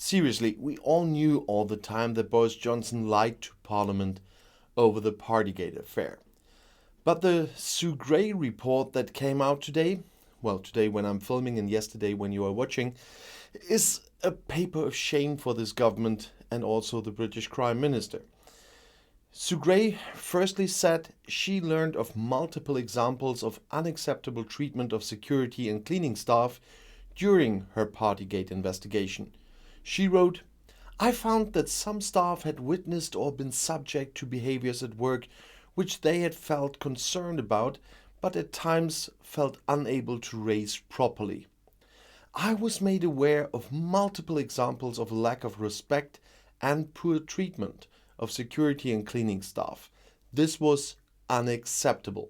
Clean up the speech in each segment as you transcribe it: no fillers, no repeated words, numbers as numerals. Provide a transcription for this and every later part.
Seriously, we all knew all the time that Boris Johnson lied to Parliament over the Partygate affair. But the Sue Gray report that came out today, well, today when I'm filming and yesterday when you are watching, is a paper of shame for this government and also the British Prime Minister. Sue Gray firstly said she learned of multiple examples of unacceptable treatment of security and cleaning staff during her Partygate investigation. She wrote, "I found that some staff had witnessed or been subject to behaviors at work which they had felt concerned about, but at times felt unable to raise properly. I was made aware of multiple examples of lack of respect and poor treatment of security and cleaning staff. This was unacceptable."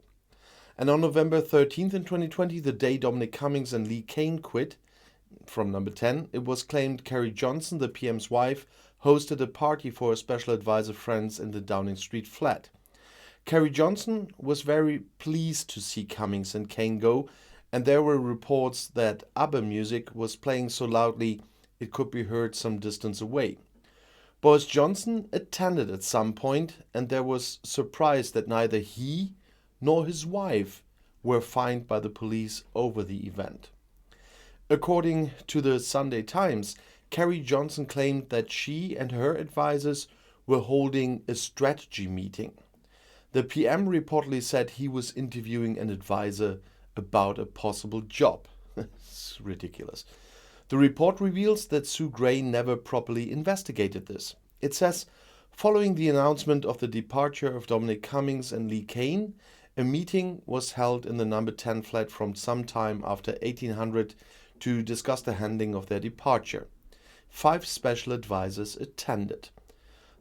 And on November 13th in 2020, the day Dominic Cummings and Lee Cain quit from Number 10, it was claimed Carrie Johnson, the PM's wife, hosted a party for her special advisor friends in the Downing Street flat. Carrie Johnson was very pleased to see Cummings and Cain go, and there were reports that ABBA music was playing so loudly it could be heard some distance away. Boris Johnson attended at some point, and there was surprise that neither he nor his wife were fined by the police over the event. According to the Sunday Times, Carrie Johnson claimed that she and her advisors were holding a strategy meeting. The PM reportedly said he was interviewing an advisor about a possible job. It's ridiculous. The report reveals that Sue Gray never properly investigated this. It says, following the announcement of the departure of Dominic Cummings and Lee Cain, a meeting was held in the Number 10 flat from some time after 1800 to discuss the handling of their departure. 5 special advisors attended.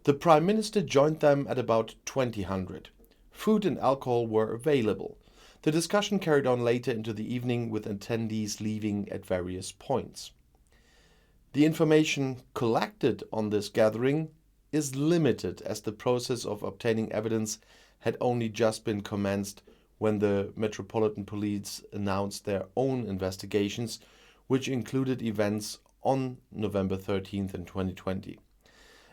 The Prime Minister joined them at about 2000. Food and alcohol were available. The discussion carried on later into the evening with attendees leaving at various points. The information collected on this gathering is limited as the process of obtaining evidence had only just been commenced when the Metropolitan Police announced their own investigations, which included events on November 13th in 2020.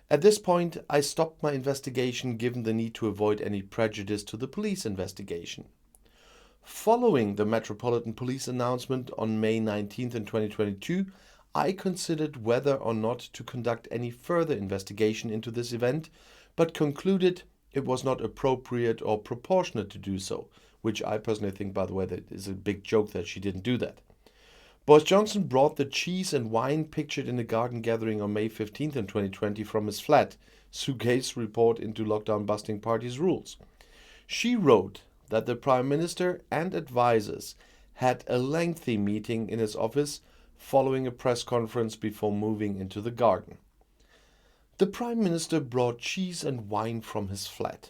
At this point, I stopped my investigation given the need to avoid any prejudice to the police investigation. Following the Metropolitan Police announcement on May 19th in 2022, I considered whether or not to conduct any further investigation into this event, but concluded it was not appropriate or proportionate to do so, which I personally think, by the way, that is a big joke that she didn't do that. Boris Johnson brought the cheese and wine pictured in a garden gathering on May 15th in 2020 from his flat, Sue Gray's report into Lockdown Busting Party's rules. She wrote that the Prime Minister and advisors had a lengthy meeting in his office following a press conference before moving into the garden. The Prime Minister brought cheese and wine from his flat.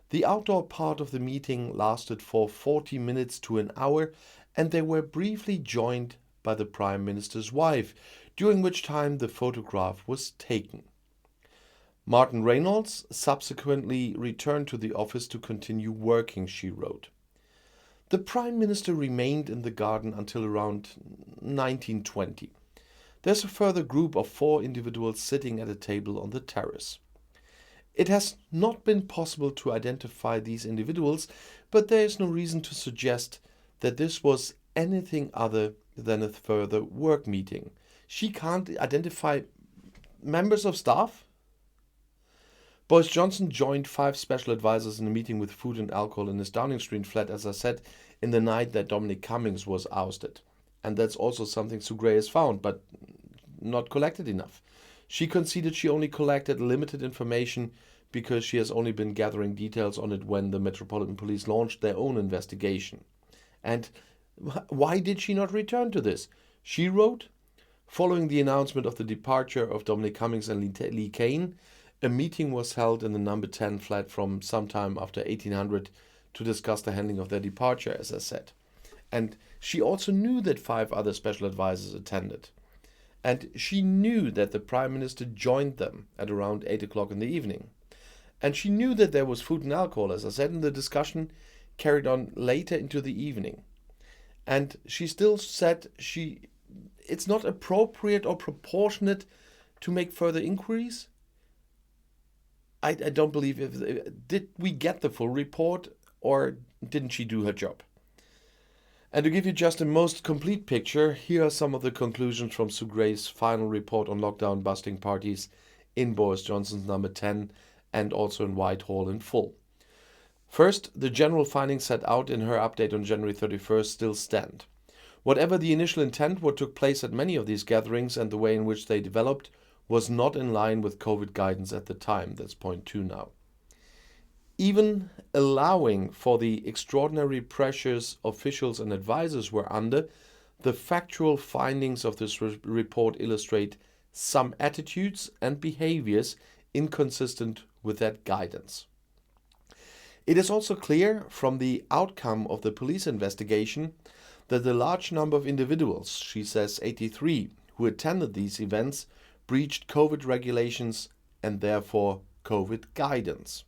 The outdoor part of the meeting lasted for 40 minutes to an hour, and they were briefly joined by the Prime Minister's wife, during which time the photograph was taken. Martin Reynolds subsequently returned to the office to continue working, she wrote. The Prime Minister remained in the garden until around 1920. There's a further group of 4 individuals sitting at a table on the terrace. It has not been possible to identify these individuals, but there is no reason to suggest that this was anything other than a further work meeting. She can't identify members of staff? Boris Johnson joined 5 special advisors in a meeting with food and alcohol in his Downing Street flat, as I said, in the night that Dominic Cummings was ousted. And that's also something Sue Gray has found, but not collected enough. She conceded she only collected limited information because she has only been gathering details on it when the Metropolitan Police launched their own investigation. And why did she not return to this? She wrote, following the announcement of the departure of Dominic Cummings and Lee Cain, a meeting was held in the Number 10 flat from sometime after 1800 to discuss the handling of their departure, as I said. And she also knew that 5 other special advisors attended. And she knew that the Prime Minister joined them at around 8 o'clock in the evening. And she knew that there was food and alcohol, as I said, and the discussion carried on later into the evening. And she still said it's not appropriate or proportionate to make further inquiries? I don't believe did we get the full report, or didn't she do her job? And to give you just a most complete picture, here are some of the conclusions from Sue Gray's final report on lockdown busting parties in Boris Johnson's number 10 and also in Whitehall in full. First, the general findings set out in her update on January 31st still stand. Whatever the initial intent, what took place at many of these gatherings and the way in which they developed was not in line with COVID guidance at the time. That's point 2 now. Even allowing for the extraordinary pressures officials and advisors were under, the factual findings of this report illustrate some attitudes and behaviors inconsistent with that guidance. It is also clear from the outcome of the police investigation that the large number of individuals, she says 83, who attended these events breached COVID regulations and therefore COVID guidance.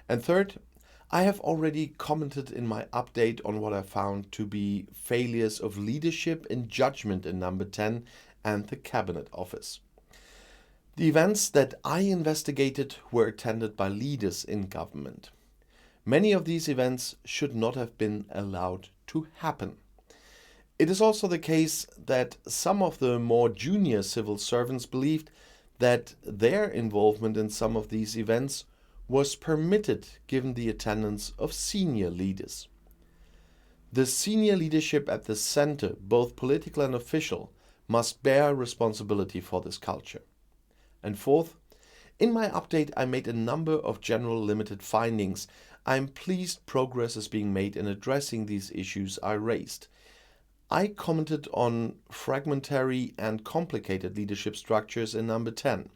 And third, I have already commented in my update on what I found to be failures of leadership and judgment in number 10 and the Cabinet Office. The events that I investigated were attended by leaders in government. Many of these events should not have been allowed to happen. It is also the case that some of the more junior civil servants believed that their involvement in some of these events was permitted given the attendance of senior leaders. The senior leadership at the center, both political and official, must bear responsibility for this culture. And fourth, in my update I made a number of general limited findings. I am pleased progress is being made in addressing these issues I raised. I commented on fragmentary and complicated leadership structures in number 10.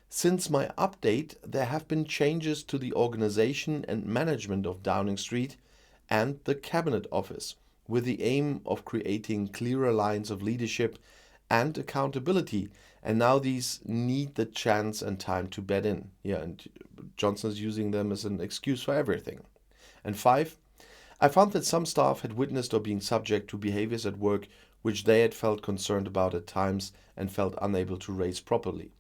Since my update, there have been changes to the organization and management of Downing Street and the Cabinet Office, with the aim of creating clearer lines of leadership and accountability, and now these need the chance and time to bed in. Yeah, and Johnson is using them as an excuse for everything. And 5, I found that some staff had witnessed or being subject to behaviors at work which they had felt concerned about at times and felt unable to raise properly.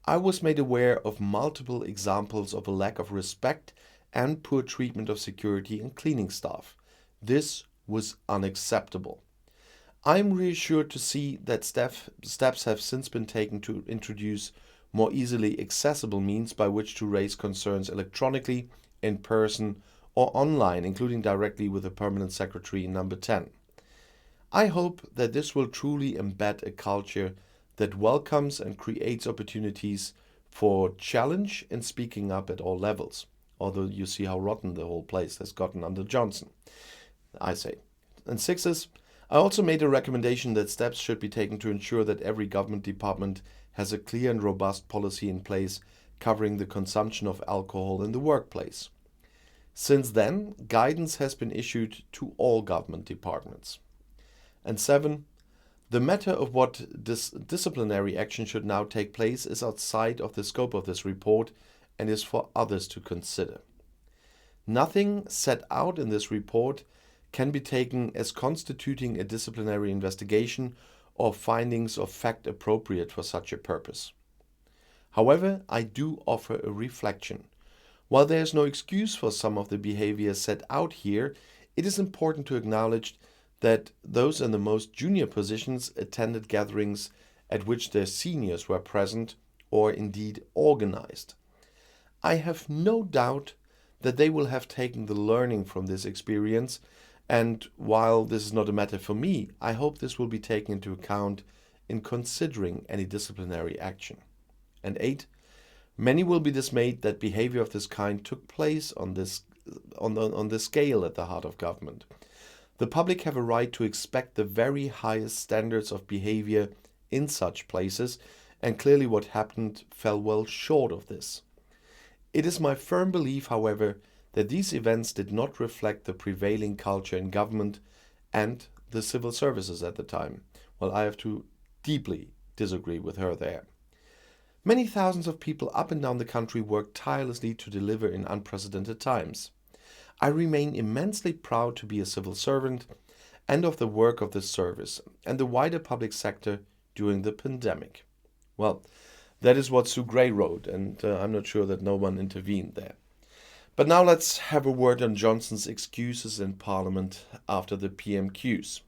I was made aware of multiple examples of a lack of respect and poor treatment of security and cleaning staff. This was unacceptable. I am reassured to see that steps have since been taken to introduce more easily accessible means by which to raise concerns electronically, in person, or online, including directly with the Permanent Secretary in number 10. I hope that this will truly embed a culture that welcomes and creates opportunities for challenge and speaking up at all levels, although you see how rotten the whole place has gotten under Johnson, I say. And 6 is, I also made a recommendation that steps should be taken to ensure that every government department has a clear and robust policy in place covering the consumption of alcohol in the workplace. Since then, guidance has been issued to all government departments. And 7, the matter of what disciplinary action should now take place is outside of the scope of this report and is for others to consider. Nothing set out in this report can be taken as constituting a disciplinary investigation or findings of fact appropriate for such a purpose. However, I do offer a reflection. While there is no excuse for some of the behavior set out here, it is important to acknowledge that those in the most junior positions attended gatherings at which their seniors were present or indeed organized. I have no doubt that they will have taken the learning from this experience, and while this is not a matter for me, I hope this will be taken into account in considering any disciplinary action. And 8, many will be dismayed that behavior of this kind took place on this scale at the heart of government. The public have a right to expect the very highest standards of behavior in such places, and clearly what happened fell well short of this. It is my firm belief, however, that these events did not reflect the prevailing culture in government and the civil services at the time. Well, I have to deeply disagree with her there. Many thousands of people up and down the country worked tirelessly to deliver in unprecedented times. I remain immensely proud to be a civil servant and of the work of this service and the wider public sector during the pandemic. Well, that is what Sue Gray wrote, and I'm not sure that no one intervened there. But now let's have a word on Johnson's excuses in Parliament after the PMQs.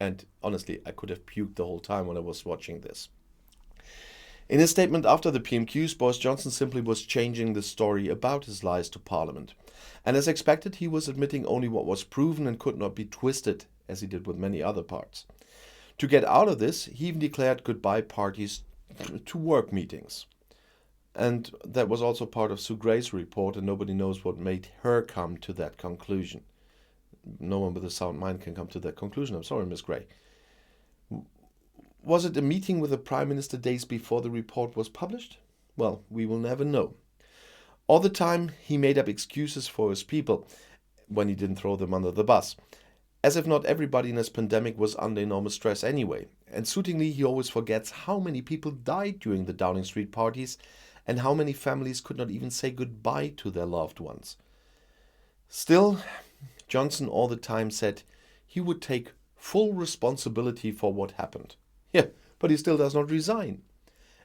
And honestly, I could have puked the whole time when I was watching this. In his statement after the PMQs, Boris Johnson simply was changing the story about his lies to Parliament. And as expected, he was admitting only what was proven and could not be twisted, as he did with many other parts. To get out of this, he even declared goodbye parties to work meetings. And that was also part of Sue Gray's report, and nobody knows what made her come to that conclusion. No one with a sound mind can come to that conclusion. I'm sorry, Miss Gray. Was it a meeting with the Prime Minister days before the report was published? Well, we will never know. All the time, he made up excuses for his people when he didn't throw them under the bus. As if not everybody in this pandemic was under enormous stress anyway. And suitingly, he always forgets how many people died during the Downing Street parties and how many families could not even say goodbye to their loved ones. Still, Johnson all the time said he would take full responsibility for what happened. Yeah, but he still does not resign.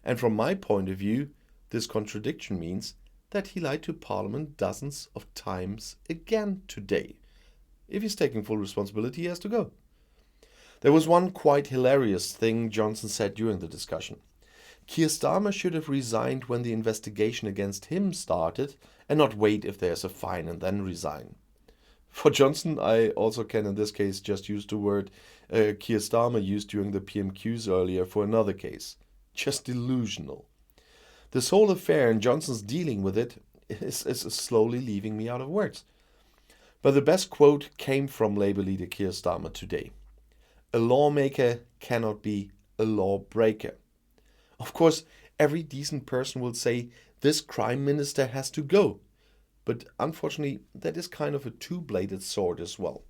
And from my point of view, this contradiction means that he lied to Parliament dozens of times again today. If he's taking full responsibility, he has to go. There was one quite hilarious thing Johnson said during the discussion. Keir Starmer should have resigned when the investigation against him started and not wait if there's a fine and then resign. For Johnson, I also can in this case just use the word Keir Starmer used during the PMQs earlier for another case. Just delusional. This whole affair and Johnson's dealing with it is slowly leaving me out of words. But the best quote came from Labour leader Keir Starmer today. A lawmaker cannot be a lawbreaker. Of course, every decent person will say this crime minister has to go. But unfortunately, that is kind of a two-bladed sword as well.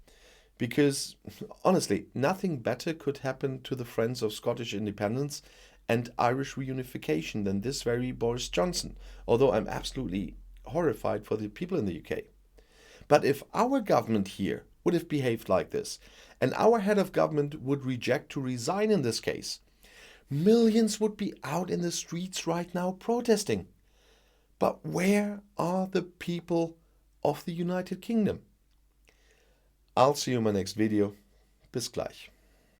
Because, honestly, nothing better could happen to the friends of Scottish independence and Irish reunification than this very Boris Johnson, although I'm absolutely horrified for the people in the UK. But if our government here would have behaved like this, and our head of government would reject to resign in this case, millions would be out in the streets right now protesting. But where are the people of the United Kingdom? I'll see you in my next video. Bis gleich.